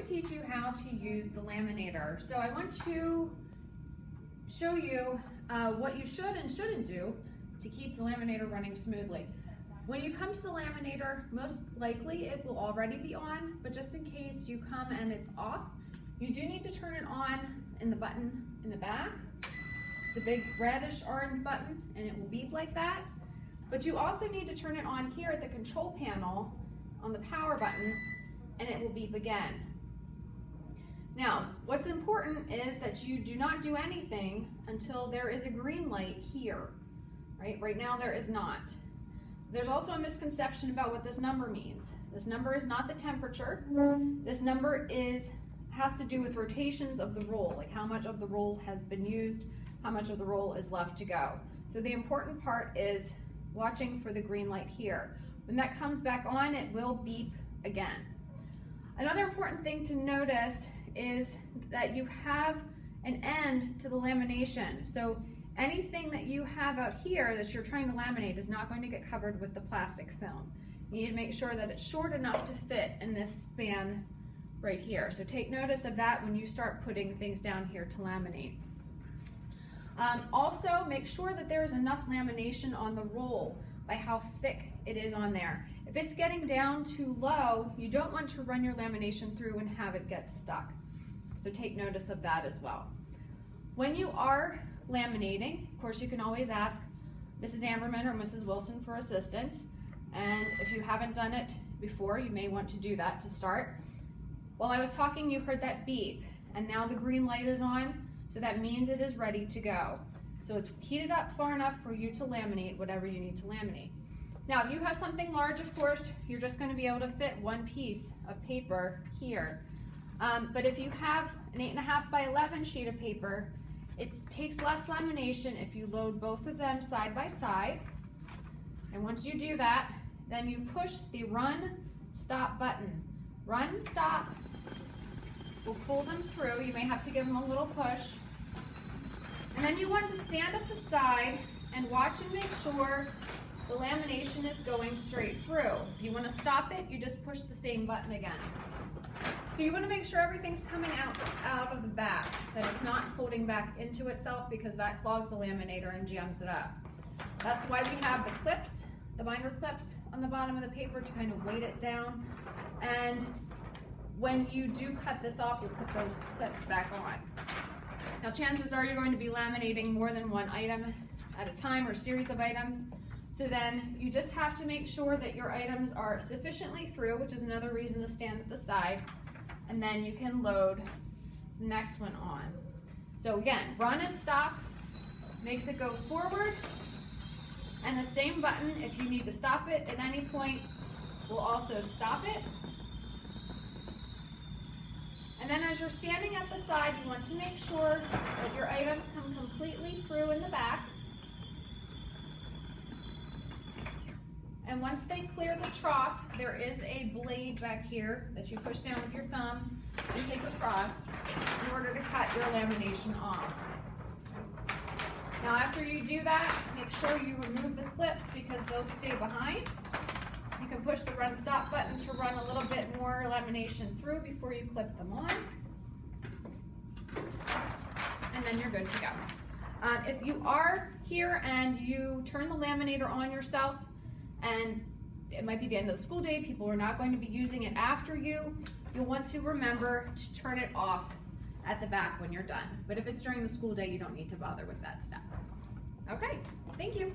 to teach you how to use the laminator. So I want to show you what you should and shouldn't do to keep the laminator running smoothly. When you come to the laminator, most likely it will already be on, but just in case you come and it's off, you do need to turn it on in the button in the back. It's a big reddish orange button and it will beep like that. But you also need to turn it on here at the control panel on the power button and it will beep again. Now, what's important is that you do not do anything until there is a green light here, right? Right now there is not. There's also a misconception about what this number means. This number is not the temperature. This number has to do with rotations of the roll, like how much of the roll has been used, how much of the roll is left to go. So the important part is watching for the green light here. When that comes back on, it will beep again. Another important thing to notice is that you have an end to the lamination. So anything that you have out here that you're trying to laminate is not going to get covered with the plastic film. You need to make sure that it's short enough to fit in this span right here. So take notice of that when you start putting things down here to laminate. Also, make sure that there is enough lamination on the roll by how thick it is on there. If it's getting down too low, you don't want to run your lamination through and have it get stuck. So take notice of that as well. When you are laminating, of course, you can always ask Mrs. Amberman or Mrs. Wilson for assistance. And if you haven't done it before, you may want to do that to start. While I was talking, you heard that beep, and now the green light is on, so that means it is ready to go. So it's heated up far enough for you to laminate whatever you need to laminate. Now, if you have something large, of course, you're just going to be able to fit one piece of paper here. But if you have an 8.5 by 11 sheet of paper, it takes less lamination if you load both of them side by side. And once you do that, then you push the run, stop button. Run, stop, will pull them through. You may have to give them a little push. And then you want to stand at the side and watch and make sure the lamination is going straight through. If you want to stop it, you just push the same button again. So you want to make sure everything's coming out of the back, that it's not folding back into itself because that clogs the laminator and jams it up. That's why we have the clips, the binder clips on the bottom of the paper to kind of weight it down. And when you do cut this off, you'll put those clips back on. Now chances are you're going to be laminating more than one item at a time or series of items. So then you just have to make sure that your items are sufficiently through, which is another reason to stand at the side, and then you can load the next one on. So again, run and stop makes it go forward, and the same button, if you need to stop it at any point, will also stop it. And then as you're standing at the side, you want to make sure that your items come completely through in the back. And once they clear the trough, there is a blade back here that you push down with your thumb and take across in order to cut your lamination off. Now after you do that, make sure you remove the clips because those stay behind. You can push the run stop button to run a little bit more lamination through before you clip them on. And then you're good to go. If you are here and you turn the laminator on yourself, and it might be the end of the school day, people are not going to be using it after you, you'll want to remember to turn it off at the back when you're done. But if it's during the school day, you don't need to bother with that step. Okay, thank you.